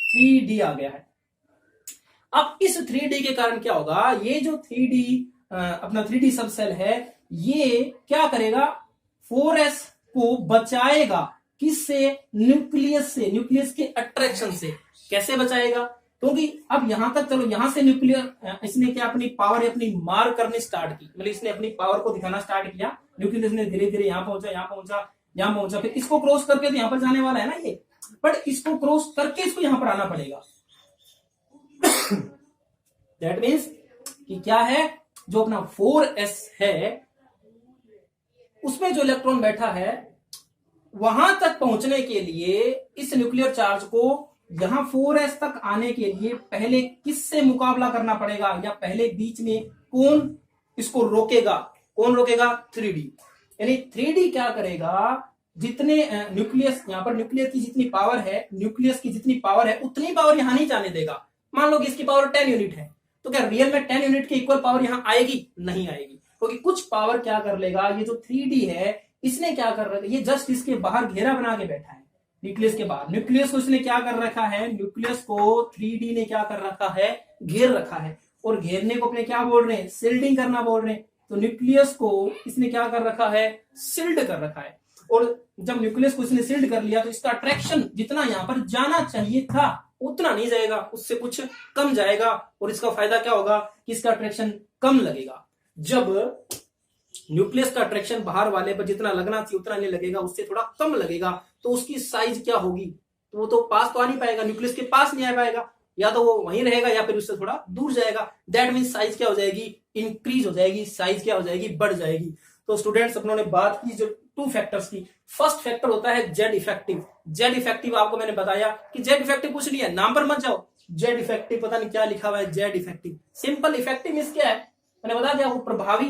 S1: 3D आ गया है। अब इस 3D के कारण क्या होगा, ये जो 3D अपना 3D सब सेल है ये क्या करेगा, 4s को बचाएगा, किससे, न्यूक्लियस से, न्यूक्लियस के अट्रैक्शन से। कैसे बचाएगा, क्योंकि अब यहां तक, चलो यहां से न्यूक्लियर इसने क्या अपनी पावर, अपनी मार करनी स्टार्ट की, मतलब इसने अपनी पावर को दिखाना स्टार्ट किया, न्यूक्लियस ने धीरे धीरे यहां पहुंचा, यहां पहुंचा, यहां पहुंचा, फिर इसको क्रॉस करके तो यहां पर जाने वाला है ना ये, बट इसको क्रॉस करके इसको यहां पर आना पड़ेगा। दैट मीन्स कि क्या है, जो अपना 4s है उसमें जो इलेक्ट्रॉन बैठा है वहां तक पहुंचने के लिए इस न्यूक्लियर चार्ज को यहां 4s तक आने के लिए पहले किससे मुकाबला करना पड़ेगा, या पहले बीच में कौन इसको रोकेगा, कौन रोकेगा, 3D। यानी 3D क्या करेगा, जितने न्यूक्लियस, यहां पर न्यूक्लियस की जितनी पावर है, न्यूक्लियस की जितनी पावर है उतनी पावर यहां नहीं जाने देगा। मान लो कि इसकी पावर 10 यूनिट है, तो क्या रियल में 10 यूनिट की इक्वल पावर यहां आएगी, नहीं आएगी, क्योंकि कुछ पावर क्या कर लेगा, ये जो 3D है इसने क्या कर रखा है, ये जस्ट इसके बाहर घेरा बना के बैठा है न्यूक्लियस के बाहर, न्यूक्लियस को इसने क्या कर रखा है, न्यूक्लियस को 3D ने क्या कर रखा है, घेर रखा है, और घेरने को अपने क्या बोल रहे हैं, शिल्डिंग करना बोल रहे हैं। तो न्यूक्लियस को इसने क्या कर रखा है, शिल्ड कर रखा है, और जब न्यूक्लियस को इसने शिल्ड कर लिया तो इसका अट्रैक्शन जितना यहां पर जाना चाहिए था उतना नहीं जाएगा, उससे कुछ कम जाएगा, और इसका फायदा क्या होगा कि इसका अट्रैक्शन कम लगेगा। जब न्यूक्लियस का अट्रैक्शन बाहर वाले पर जितना लगना चाहिए उतना नहीं लगेगा, उससे थोड़ा कम लगेगा, तो उसकी साइज क्या होगी, तो वो तो पास तो आ नहीं पाएगा, न्यूक्लियस के पास नहीं आ पाएगा, या तो वो वहीं रहेगा या फिर उससे थोड़ा दूर जाएगा। दैट मीन साइज क्या हो जाएगी, इंक्रीज हो जाएगी, साइज क्या हो जाएगी, बढ़ जाएगी। तो स्टूडेंट्स अपनों ने बात की जो टू फैक्टर्स की। फर्स्ट फैक्टर होता है जेड इफेक्टिव। जेड इफेक्टिव आपको मैंने बताया कि जेड इफेक्टिव पूछ लिया, नाम पर मत जाओ, जेड इफेक्टिव पता नहीं क्या लिखा हुआ है, Z effective simple. Effective means क्या है, मैंने बता दिया वो प्रभावी,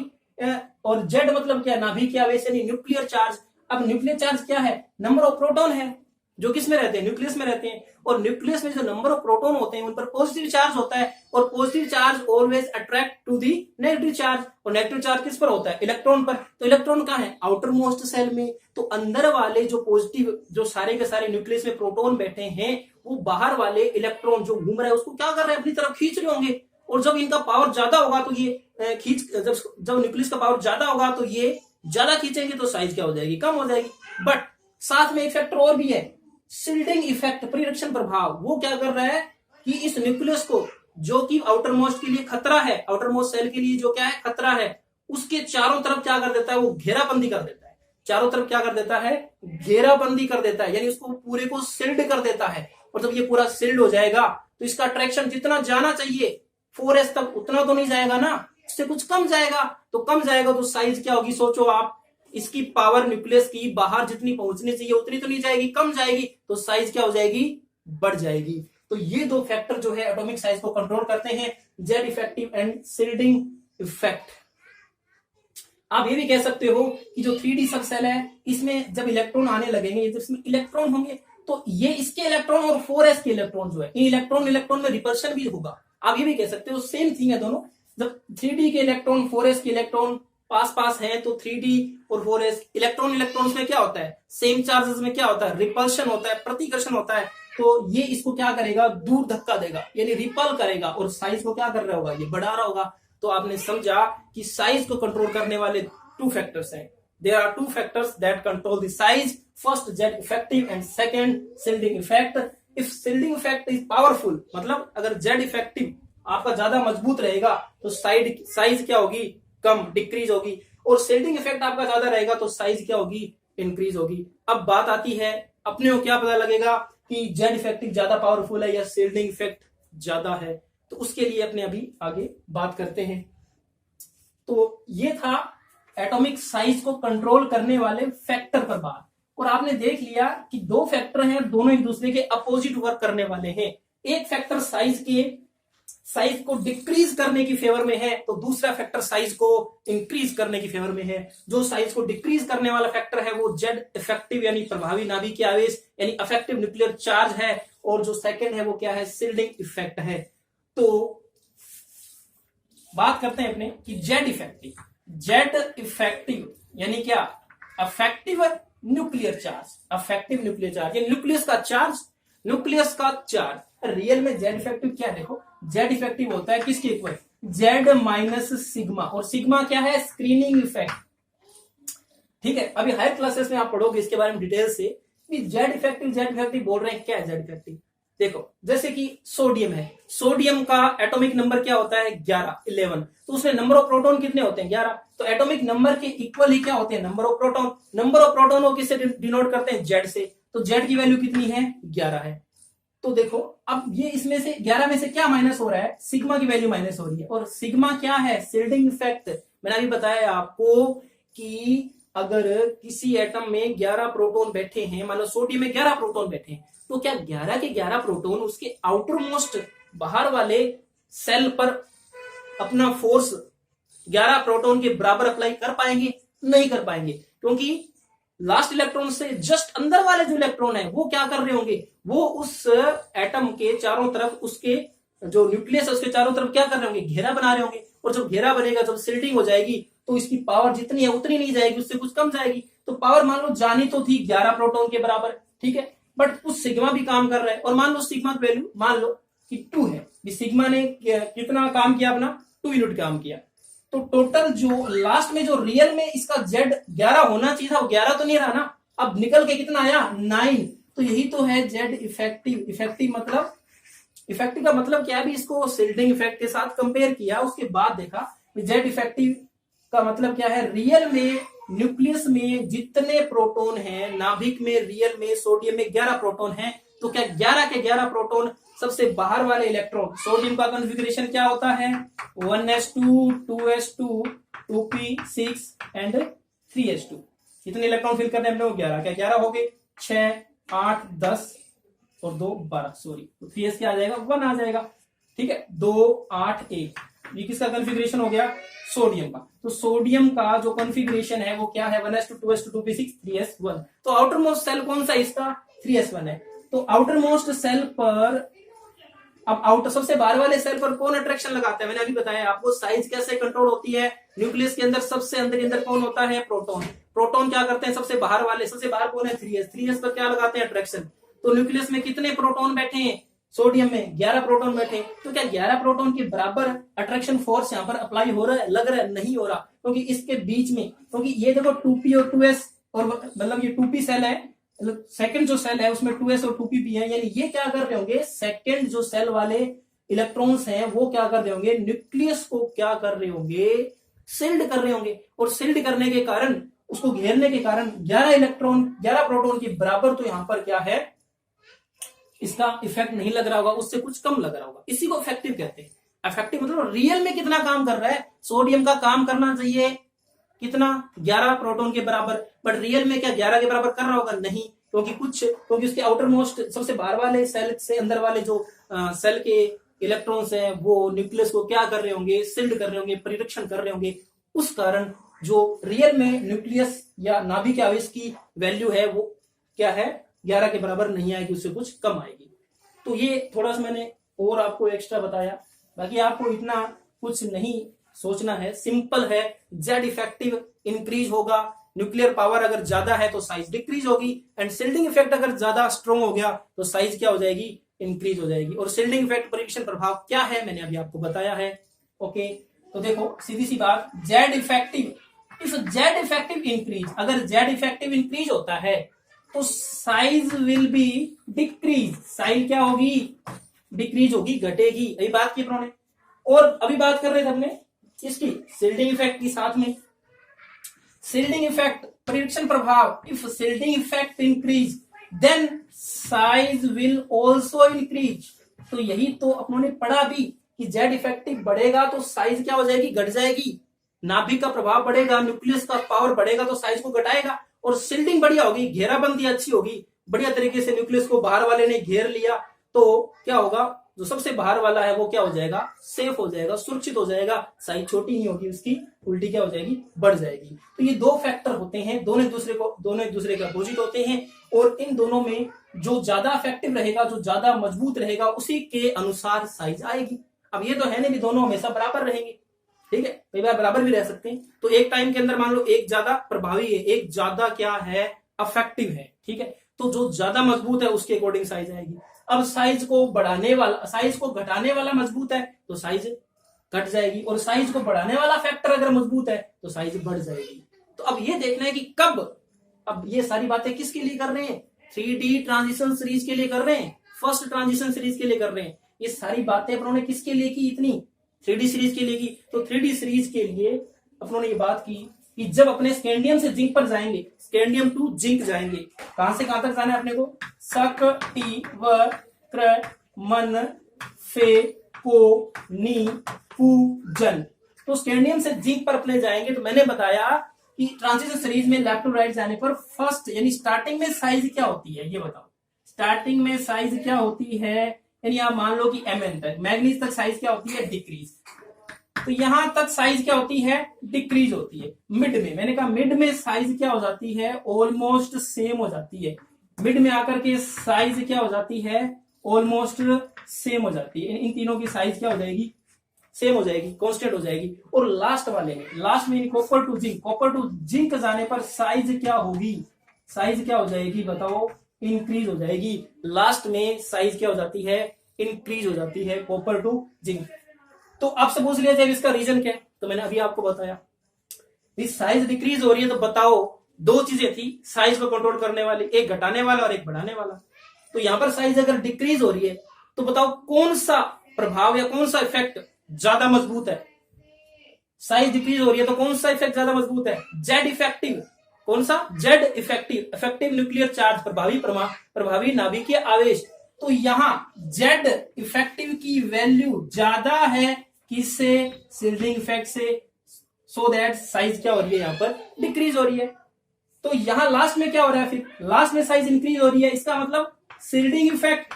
S1: और जेड मतलब क्या, नाभिक या वैसे नहीं, न्यूक्लियर चार्ज। अब न्यूक्लियर चार्ज क्या है, नंबर ऑफ प्रोटॉन है जो किस में रहते हैं, न्यूक्लियस में रहते हैं, और न्यूक्लियस में जो नंबर ऑफ प्रोटॉन होते हैं उन पर पॉजिटिव चार्ज होता है, और positive charge always attract to the negative charge, और नेगेटिव चार्ज किस पर होता है, इलेक्ट्रॉन पर। तो इलेक्ट्रॉन कहाँ है, आउटर मोस्ट सेल में। तो अंदर वाले जो पॉजिटिव, जो सारे के सारे न्यूक्लियस में प्रोटॉन बैठे हैं, वो बाहर वाले इलेक्ट्रॉन जो घूम रहा है उसको क्या कर रहे हैं, अपनी तरफ खींच रहे होंगे। और जब इनका पावर ज्यादा होगा तो ये जब न्यूक्लियस का पावर ज्यादा होगा तो ये ज्यादा खींचेंगे, तो साइज क्या हो जाएगी, कम हो जाएगी। बट साथ में एक फैक्टर और भी है, शिल्डिंग इफेक्ट, परिरक्षण प्रभाव। वो क्या कर रहा है कि इस न्यूक्लियस को, जो कि आउटर मोस्ट के लिए खतरा है, आउटर मोस्ट सेल के लिए जो क्या है खतरा है, उसके चारों तरफ क्या कर देता है, वो घेराबंदी कर देता है। चारों तरफ क्या कर देता है, घेराबंदी कर देता है, यानी उसको पूरे को सील्ड कर देता है। और जब ये पूरा सील्ड हो जाएगा तो इसका अट्रैक्शन जितना जाना चाहिए 4s तक उतना तो नहीं जाएगा ना, इससे कुछ कम जाएगा। तो कम जाएगा तो साइज क्या होगी, सोचो आप, इसकी पावर न्यूक्लियस की बाहर जितनी पहुंचनी चाहिए उतनी तो नहीं जाएगी, कम जाएगी, तो साइज क्या हो जाएगी, बढ़ जाएगी। तो ये दो फैक्टर जो है एटॉमिक साइज को कंट्रोल करते हैं, Z effective and shielding effect. आप ये भी कह सकते हो कि जो 3D सब सेल है, इसमें जब इलेक्ट्रॉन आने लगेंगे, जब इसमें इलेक्ट्रॉन होंगे तो ये इसके इलेक्ट्रॉन और 4s के इलेक्ट्रॉन जो है, इन इलेक्ट्रॉन में रिपल्शन भी होगा। आप ये भी कह सकते हो सेम थिंग है दोनों। जब 3D के इलेक्ट्रॉन 4s के इलेक्ट्रॉन पास पास है तो 3D और 4s इलेक्ट्रॉन में क्या होता है, सेम चार्जेस में क्या होता है, रिपल्शन होता है, प्रतिकर्षण होता है। तो ये इसको क्या करेगा, दूर धक्का देगा, यानी रिपल करेगा, और साइज को क्या कर रहा होगा, ये बढ़ा रहा होगा। तो आपने समझा कि साइज को कंट्रोल करने वाले टू फैक्टर्स हैं। There are two factors that control the size, first Z effective and second shielding effect. If shielding effect is powerful, मतलब अगर जेड इफेक्टिव आपका ज्यादा मजबूत रहेगा तो साइज क्या होगी, कम, डिक्रीज होगी, और शिल्डिंग इफेक्ट आपका ज्यादा रहेगा तो साइज क्या होगी, इंक्रीज होगी। अब बात आती है, अपने को क्या पता लगेगा कि जेड इफेक्टिव ज्यादा पावरफुल है या शिल्डिंग इफेक्ट ज्यादा है, तो उसके लिए अपने अभी आगे बात करते हैं। तो ये था एटॉमिक साइज को कंट्रोल करने वाले फैक्टर पर बात। और आपने देख लिया कि दो फैक्टर हैं, दोनों एक दूसरे के अपोजिट वर्क करने वाले हैं। एक फैक्टर साइज को डिक्रीज करने की फेवर में है, तो दूसरा फैक्टर साइज को इंक्रीज करने की फेवर में है। जो साइज को डिक्रीज करने वाला फैक्टर है वो जेड इफेक्टिव यानी प्रभावी नाभिकीय आवेश यानी अफेक्टिव न्यूक्लियर चार्ज है, और जो सेकंड है वो क्या है, शिल्डिंग इफेक्ट है। तो बात करते हैं अपने कि जेड इफेक्टिव यानी क्या, अफेक्टिव न्यूक्लियर चार्ज, ये न्यूक्लियस का चार्ज। रियल में जेड इफेक्टिव क्या है, देखो जेड इफेक्टिव होता है किसके इक्वल, जेड माइनस सिग्मा, और सिग्मा क्या है, स्क्रीनिंग इफेक्ट। ठीक है, अभी हायर क्लासेस में आप पढ़ोगे इसके बारे में डिटेल से कि जेड इफेक्टिव बोल रहे हैं, क्या है जेड इफेक्टिव। देखो जैसे कि सोडियम है, सोडियम का एटॉमिक नंबर क्या होता है, 11, तो उसमें नंबर ऑफ प्रोटॉन कितने होते हैं, 11। तो एटॉमिक नंबर के इक्वल ही क्या होते हैं, नंबर ऑफ प्रोटॉन को किससे डिनोट करते हैं, जेड से। तो जेड की वैल्यू कितनी है, 11 है। तो देखो अब ये इसमें से 11 में से क्या माइनस हो रहा है, सिग्मा की वैल्यू माइनस हो रही है, और सिग्मा क्या है, शिल्डिंग इफेक्ट। मैंने अभी बताया आपको कि अगर किसी एटम में 11 प्रोटॉन बैठे हैं, मान लो सोडियम में 11 प्रोटॉन बैठे हैं, तो क्या 11 के 11 प्रोटॉन उसके आउटर मोस्ट बाहर वाले सेल पर अपना फोर्स 11 प्रोटॉन के बराबर अप्लाई कर पाएंगे, नहीं कर पाएंगे, क्योंकि लास्ट इलेक्ट्रॉन से जस्ट अंदर वाले जो इलेक्ट्रॉन है वो क्या कर रहे होंगे, वो उस एटम के चारों तरफ, उसके जो न्यूक्लियस है उसके चारों तरफ क्या कर रहे होंगे, घेरा बना रहे होंगे। और जब घेरा बनेगा, जब शिल्डिंग हो जाएगी, तो इसकी पावर जितनी है उतनी नहीं जाएगी, उससे कुछ कम जाएगी। तो पावर मान लो जानी तो थी 11 प्रोटॉन के बराबर, ठीक है, बट उस सिग्मा भी काम कर रहा है, और मान लो सिग्मा की वैल्यू मान लो कि 2 है, सिग्मा ने कितना काम किया, अपना 2 यूनिट काम किया। तो टोटल जो लास्ट में जो रियल में इसका जेड 11 होना चाहिए था, वो 11 तो नहीं रहा ना, अब निकल के कितना आया, 9। तो यही तो है जेड इफेक्टिव। इफेक्टिव का मतलब क्या है, भी इसको शिल्डिंग इफेक्ट के साथ कंपेयर किया, उसके बाद देखा जेड इफेक्टिव का मतलब क्या है, रियल में न्यूक्लियस में जितने प्रोटॉन हैं, नाभिक में रियल में सोडियम में 11 प्रोटॉन हैं, तो क्या 11 के 11 प्रोटॉन सबसे बाहर वाले इलेक्ट्रॉन, सोडियम का कॉन्फ़िगरेशन क्या होता है, 1s2 2s2 2p6 and 3s2, कितने इलेक्ट्रॉन फिल करने अपने को 11, क्या 11 हो गए, 6 8 10 और 2 12, सॉरी तो 3s क्या आ जाएगा 1 आ जाएगा, ठीक है। 2 8 1 ये किसका कॉन्फ़िगरेशन हो गया, सोडियम का। तो सोडियम का जो कॉन्फ़िगरेशन है वो क्या है, 1s2 2s2 2p6 3s1। तो आउटर मोस्ट सेल कौन सा इसका 3s1 है। तो आउटर मोस्ट सेल पर अब आउटर सबसे बाहर वाले सेल पर कौन अट्रैक्शन लगाता है, मैंने अभी बताया आपको साइज कैसे कंट्रोल होती है। न्यूक्लियस के अंदर सबसे अंदर कौन होता है, प्रोटॉन। प्रोटॉन क्या करते हैं, सबसे बाहर वाले, सबसे बाहर कौन है 3s, 3s पर क्या लगाते हैं अट्रैक्शन। तो न्यूक्लियस में कितने प्रोटॉन बैठे हैं, सोडियम में 11 प्रोटॉन बैठे। तो क्या 11 प्रोटॉन के बराबर अट्रैक्शन फोर्स यहाँ पर अप्लाई हो रहा है, लग रहा है, नहीं हो रहा, क्योंकि इसके बीच में, क्योंकि ये देखो 2p और 2s और मतलब ये 2p सेल है, सेकंड जो सेल है उसमें 2s और 2p भी है, यानी ये क्या कर रहे होंगे, सेकंड जो सेल वाले इलेक्ट्रॉन्स हैं वो क्या कर रहे होंगे, न्यूक्लियस को क्या कर रहे होंगे, सील्ड कर रहे होंगे। और सील्ड करने के कारण, उसको घेरने के कारण 11 इलेक्ट्रॉन 11 प्रोटॉन के बराबर तो यहां पर क्या है, इसका इफेक्ट नहीं लग रहा होगा, उससे कुछ कम लग रहा होगा, इसी को इफेक्टिव कहते हैं। इफेक्टिव मतलब रियल में कितना काम कर रहा है, सोडियम का काम करना चाहिए कितना 11 प्रोटॉन के बराबर, बट रियल में क्या 11 के बराबर कर रहा होगा, नहीं, क्योंकि उसके आउटर मोस्ट सबसे बाहर वाले सेल से अंदर वाले जो सेल के इलेक्ट्रॉन्स हैं वो न्यूक्लियस को क्या कर रहे होंगे, सील्ड कर रहे होंगे, परिरक्षण कर रहे होंगे। उस कारण जो रियल में न्यूक्लियस या नाभिक आवेश की वैल्यू है वो क्या है, 11 के बराबर नहीं आएगी, उससे कुछ कम आएगी। तो ये थोड़ा सा मैंने और आपको एक्स्ट्रा बताया, बाकी आपको इतना कुछ नहीं सोचना है, सिंपल है। जेड इफेक्टिव इंक्रीज होगा, न्यूक्लियर पावर अगर ज्यादा है तो साइज डिक्रीज होगी, एंड सील्डिंग इफेक्ट अगर ज्यादा स्ट्रॉन्ग हो गया तो साइज क्या हो जाएगी, इंक्रीज हो जाएगी। और सील्डिंग इफेक्ट परिरक्षण प्रभाव क्या है मैंने अभी आपको बताया है। ओके, तो देखो सीधी सी बात, Z effective, if Z effective increase, अगर जेड इफेक्टिव इंक्रीज होता है तो size will be decrease, size क्या होगी, डिक्रीज होगी, घटेगी, अभी बात की उन्होंने। और अभी बात कर रहे थे हमने इसकी सील्डिंग इफेक्ट की, साथ में सील्डिंग इफेक्ट परिरक्षण प्रभाव, if shielding effect increase then size will also increase. तो यही तो अपनों ने पढ़ा भी कि जेड इफेक्टिव बढ़ेगा तो साइज क्या हो जाएगी, घट जाएगी, नाभिक का प्रभाव बढ़ेगा, न्यूक्लियस का पावर बढ़ेगा तो साइज को घटाएगा। और सील्डिंग बढ़िया होगी, घेराबंदी अच्छी होगी, बढ़िया तरीके से न्यूक्लियस को बाहर वाले ने घेर लिया तो क्या होगा, जो सबसे बाहर वाला है वो क्या हो जाएगा, सेफ हो जाएगा, सुरक्षित हो जाएगा, साइज छोटी नहीं होगी उसकी, उल्टी क्या हो जाएगी, बढ़ जाएगी। तो ये दो फैक्टर होते हैं, दोनों एक दूसरे के अपोजिट होते हैं, और इन दोनों में जो ज्यादा इफेक्टिव रहेगा, जो ज्यादा मजबूत रहेगा, उसी के अनुसार साइज आएगी। अब ये तो है नहीं भी दोनों हमेशा बराबर रहेंगे, ठीक है, कई बार बराबर भी रह सकते हैं। तो एक टाइम के अंदर मान लो एक ज्यादा प्रभावी है, एक ज्यादा क्या है, अफेक्टिव है, ठीक है, तो जो ज्यादा मजबूत है उसके अकॉर्डिंग साइज आएगी। अब साइज को बढ़ाने वाला, साइज को घटाने वाला मजबूत है तो साइज घट जाएगी, और साइज को बढ़ाने वाला फैक्टर अगर मजबूत है तो साइज बढ़ जाएगी। तो अब ये देखना है कि कब, अब ये सारी बातें किसके लिए कर रहे हैं, 3D ट्रांजिशन सीरीज के लिए कर रहे हैं, फर्स्ट ट्रांजिशन सीरीज के लिए कर रहे हैं। ये सारी बातें अपनों ने किसके लिए की, इतनी 3D सीरीज के लिए की। तो 3D सीरीज के लिए अपनों ने ये बात की कि जब अपने स्कैंडियम से जिंक पर जाएंगे, स्कैंडियम टू जिंक जाएंगे, कहां से कहां तक जाना है अपने को, शक्ति वक्र मन फे को नी पूजन। तो स्कैंडियम से जिंक पर अपने जाएंगे। तो मैंने बताया कि ट्रांजिशन सीरीज में लेफ्ट टू राइट जाने पर फर्स्ट यानी स्टार्टिंग में साइज क्या होती है, ये बताओ, स्टार्टिंग में साइज क्या होती है, यानी आप मान लो कि Mn तक, मैग्नीज तक साइज क्या होती है, डिक्रीज। तो यहां तक साइज क्या होती है, डिक्रीज होती है। मिड में, मैंने कहा मिड में साइज क्या हो जाती है, ऑलमोस्ट सेम हो जाती है। मिड में आकर के साइज क्या हो जाती है, ऑलमोस्ट सेम हो जाती है। इन तीनों की साइज क्या हो जाएगी, सेम हो जाएगी, कांस्टेंट हो जाएगी। और लास्ट वाले में, लास्ट में copper two zinc, copper two zinc जाने पर साइज क्या होगी, साइज क्या हो जाएगी बताओ, इंक्रीज हो जाएगी। लास्ट में साइज क्या हो जाती है, इंक्रीज हो जाती है, कॉपर टू जिंक। तो आपसे पूछ लिया जाए इसका रीजन क्या है, तो मैंने अभी आपको बताया साइज डिक्रीज हो रही है। तो बताओ, दो चीजें थी साइज को कंट्रोल करने वाली, एक घटाने वाला और एक बढ़ाने वाला। तो यहां पर साइज अगर डिक्रीज हो रही है तो बताओ कौन सा प्रभाव या कौन सा इफेक्ट ज्यादा मजबूत है। साइज डिक्रीज हो रही है तो कौन सा इफेक्ट ज्यादा मजबूत है, जेड इफेक्टिव। कौन सा, Z effective, effective nuclear charge, प्रभावी नाभिकीय आवेश। तो यहां जेड इफेक्टिव की वैल्यू ज्यादा है किससे, सील्डिंग इफेक्ट से, सो दैट साइज क्या हो रही है, यहां पर डिक्रीज हो रही है। तो यहां लास्ट में क्या हो रहा है, फिर लास्ट में साइज इंक्रीज हो रही है, इसका मतलब शिल्डिंग इफेक्ट,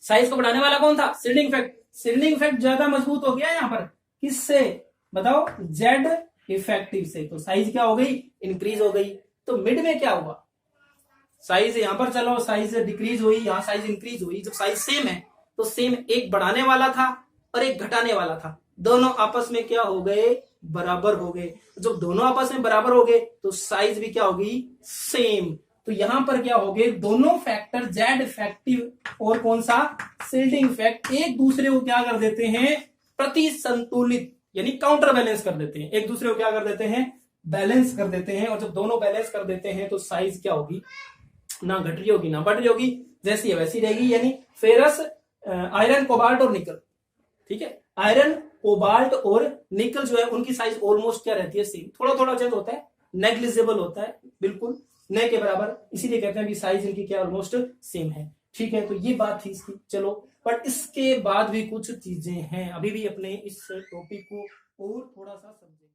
S1: साइज को बढ़ाने वाला कौन था, शिल्डिंग इफेक्ट। शिल्डिंग इफेक्ट ज्यादा मजबूत हो गया यहां पर, किससे बताओ, जेड इफेक्टिव से, तो साइज क्या हो गई, इंक्रीज हो गई। तो मिड में क्या हुआ, साइज यहां पर चलो साइज डिक्रीज हुई, यहां साइज इंक्रीज हुई। जब साइज सेम है तो सेम, एक बढ़ाने वाला था और एक घटाने वाला था, दोनों आपस में क्या हो गए, बराबर हो गए। जब दोनों आपस में बराबर हो गए तो साइज भी क्या होगी, सेम। तो यहां पर क्या हो गए, दोनों फैक्टर जेड इफेक्टिव और कौन सा, शिल्डिंग इफेक्ट, एक दूसरे को क्या कर देते हैं, प्रति संतुलित यानी काउंटर बैलेंस कर देते हैं, एक दूसरे को क्या कर देते हैं, बैलेंस कर देते हैं। और जब दोनों बैलेंस कर देते हैं तो साइज क्या होगी, ना घट रही होगी ना बढ़ रही होगी, जैसी है वैसी रहेगी। यानी फेरस, आयरन, कोबाल्ट और निकल, ठीक है, आयरन, कोबाल्ट और निकल जो है उनकी साइज ऑलमोस्ट क्या रहती है, सेम, थोड़ा थोड़ा चेंज होता है, नेग्लिजिबल होता है, बिल्कुल न के बराबर, इसीलिए कहते हैं कि साइज इनकी क्या ऑलमोस्ट सेम है। ठीक है, तो ये बात थी इसकी। चलो, बट इसके बाद भी कुछ चीजें हैं, अभी भी अपने इस टॉपिक को और थोड़ा सा समझे।